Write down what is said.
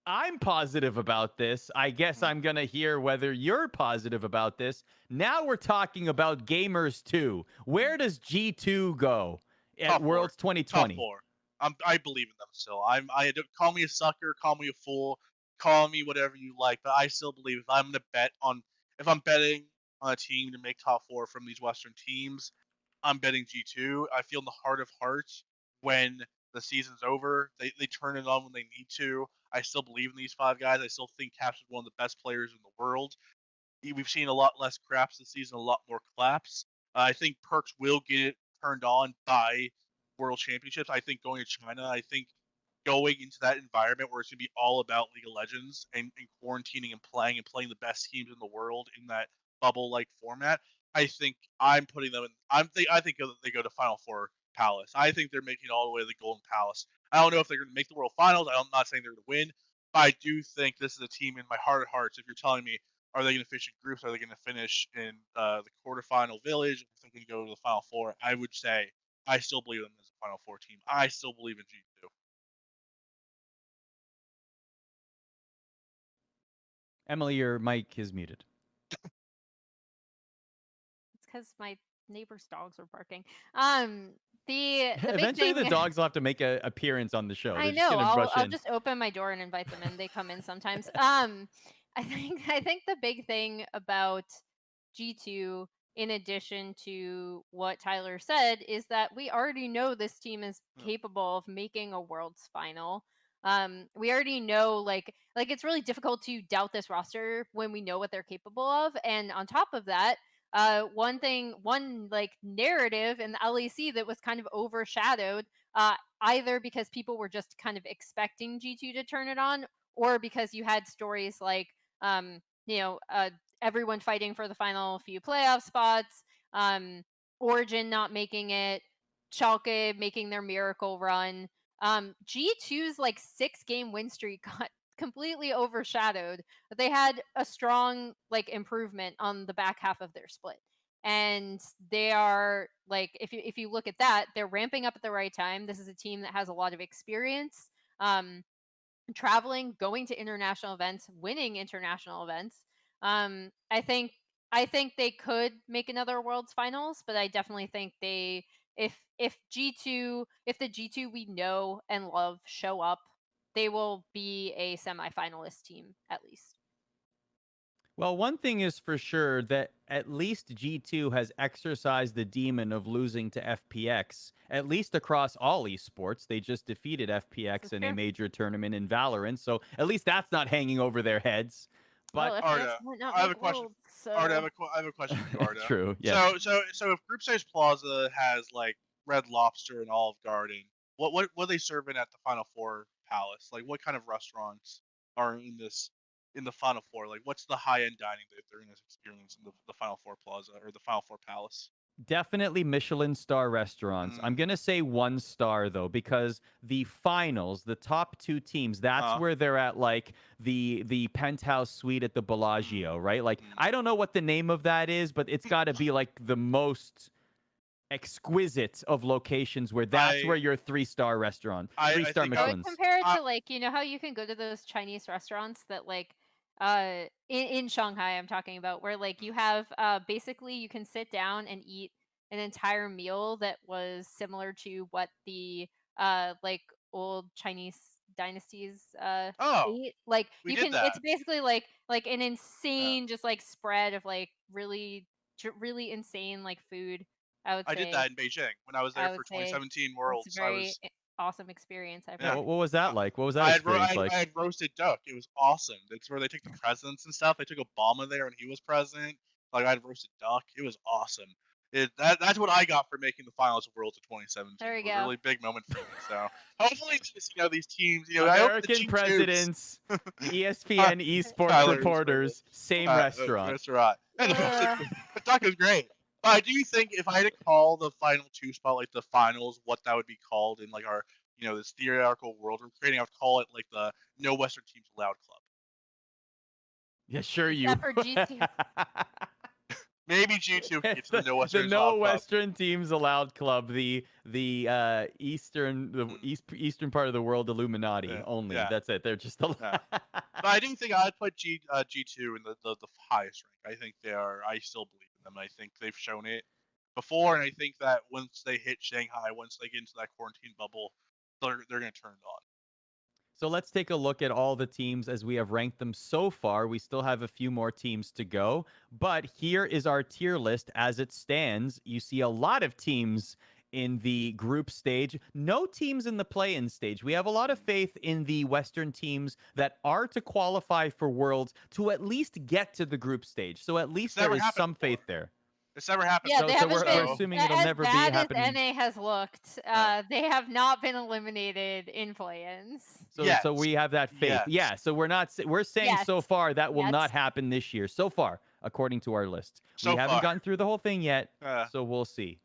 I'm positive about this. I guess Hmm. I'm going to hear whether you're positive about this. Now we're talking about Gamers 2. Hmm. Where does G2 go at Top four. Worlds Top 2020? four. I believe in them still. I don't call me a sucker, call me a fool, call me whatever you like, but I still believe if I'm betting on a team to make top four from these Western teams, I'm betting G2. I feel in the heart of hearts when the season's over, they turn it on when they need to. I still believe in these five guys. I still think Caps is one of the best players in the world. We've seen a lot less craps this season, a lot more claps. I think Perks will get it turned on by World Championships. I think going to China, I think going into that environment where it's going to be all about League of Legends and quarantining and playing the best teams in the world in that bubble-like format. I think I'm putting them in. I think they go to Final Four Palace. I think they're making it all the way to the Golden Palace. I don't know if they're going to make the World Finals. I'm not saying they're going to win, but I do think this is a team in my heart of hearts. If you're telling me, are they going to finish in groups? Are they going to finish in the quarterfinal village? If they can go to the Final Four, I would say I still believe in them as a Final Four team. I still believe in G2. Emily, your mic is muted. It's because my neighbor's dogs were barking. Um, the big Eventually, the thing. dogs will have to make an appearance on the show. I They're just know. going to rush I'll in. just open my door and invite them in. They come in sometimes. I think the big thing about G2, in addition to what Tyler said, is that we already know this team is capable of making a Worlds final. We already know like it's really difficult to doubt this roster when we know what they're capable of. And on top of that, one like narrative in the LEC that was kind of overshadowed, either because people were just kind of expecting G2 to turn it on, or because you had stories like, um, you know, uh, everyone fighting for the final few playoff spots, um, Origin not making it, Schalke making their miracle run. G2's like 6-game win streak got completely overshadowed, but they had a strong like improvement on the back half of their split. And they are like, if you look at that, they're ramping up at the right time. This is a team that has a lot of experience, um, traveling, going to international events, winning international events. I think they could make another Worlds Finals, but I definitely think if the G2 we know and love show up, they will be a semifinalist team at least. Well, one thing is for sure that at least G2 has exercised the demon of losing to FPX, at least across all esports. They just defeated This FPX is in a true. major tournament in Valorant, so at least that's not hanging over their heads. Well, But FPX Arda, might not I have a make question. Worlds, Arda, so I have a question for you, Arda. true, yes. So if Group Stage Plaza has like Red Lobster and Olive Garden, what are they serving at the Final Four Palace? Like, what kind of restaurants are in the Final Four? Like, what's the high end dining that they're going to experience in the Final Four Plaza or the Final Four Palace? Definitely Michelin star restaurants. I'm Mm, going to say 1 star though, because the finals, the top 2 teams, that's uh, where they're at, like the penthouse suite at the mm, Bellagio, right? Like mm. I don't know what the name of that is, but it's got to be like the most exquisite of locations where that's I where your 3 star restaurant, I 3 star think I would Michelin's. compare it I to like, how you can go to those Chinese restaurants that like in Shanghai I'm talking about, where like you have basically you can sit down and eat an entire meal that was similar to what the like old Chinese dynasties oh, ate. Like we you did can, that. it's basically like an Yeah. insane just like spread of like really insane like food. I would I did say that in Beijing when I was there I for would say 2017 it's a Worlds. I very was awesome experience I've Yeah, yeah. heard. what was that Uh, like? What was that experience I like? had roasted duck. It was awesome. It's where they take the presidents and stuff. They took Obama there when he was president. Like I had roasted duck. It was awesome. That's what I got for making the finals of Worlds of 2017. There we It was a go. really big moment for me. So hopefully, these teams. I hope the American G2s. presidents, ESPN esports Tyler is funny. reporters, same restaurant. That's right. And Uh, the duck is great. But I do think if I had to call the final two spot like the finals, what that would be called in like our this theoretical world we're creating, I'd call it like the No Western Teams Allowed Club. Yeah, sure you. except for G2. Maybe G2 can get to the No the Western no Club. Western teams allowed club, the eastern part of the world Illuminati Yeah, only. yeah. That's it. They're just allowed. Yeah. But I do think I'd put G2 in the highest rank. I think they are. I still believe in them. I think they've shown it before, and I think that once they hit Shanghai, once they get into that quarantine bubble, they're gonna turn it on. So let's take a look at all the teams as we have ranked them so far. We still have a few more teams to go, but here is our tier list as it stands. You see a lot of teams in the group stage, no teams in the play-in stage. We have a lot of faith in the Western teams that are to qualify for Worlds to at least get to the group stage. So at least there never is happened some before. faith there. It's never happened. Yeah, So, they so haven't we're been assuming it'll as never be bad as happening. NA has looked. They have not been eliminated in play-ins. So we have that faith. Yes. Yeah. So we're saying so Yes. far that will Yes. not happen this year. So far, according to our list, So we haven't far. gotten through the whole thing yet. So we'll see.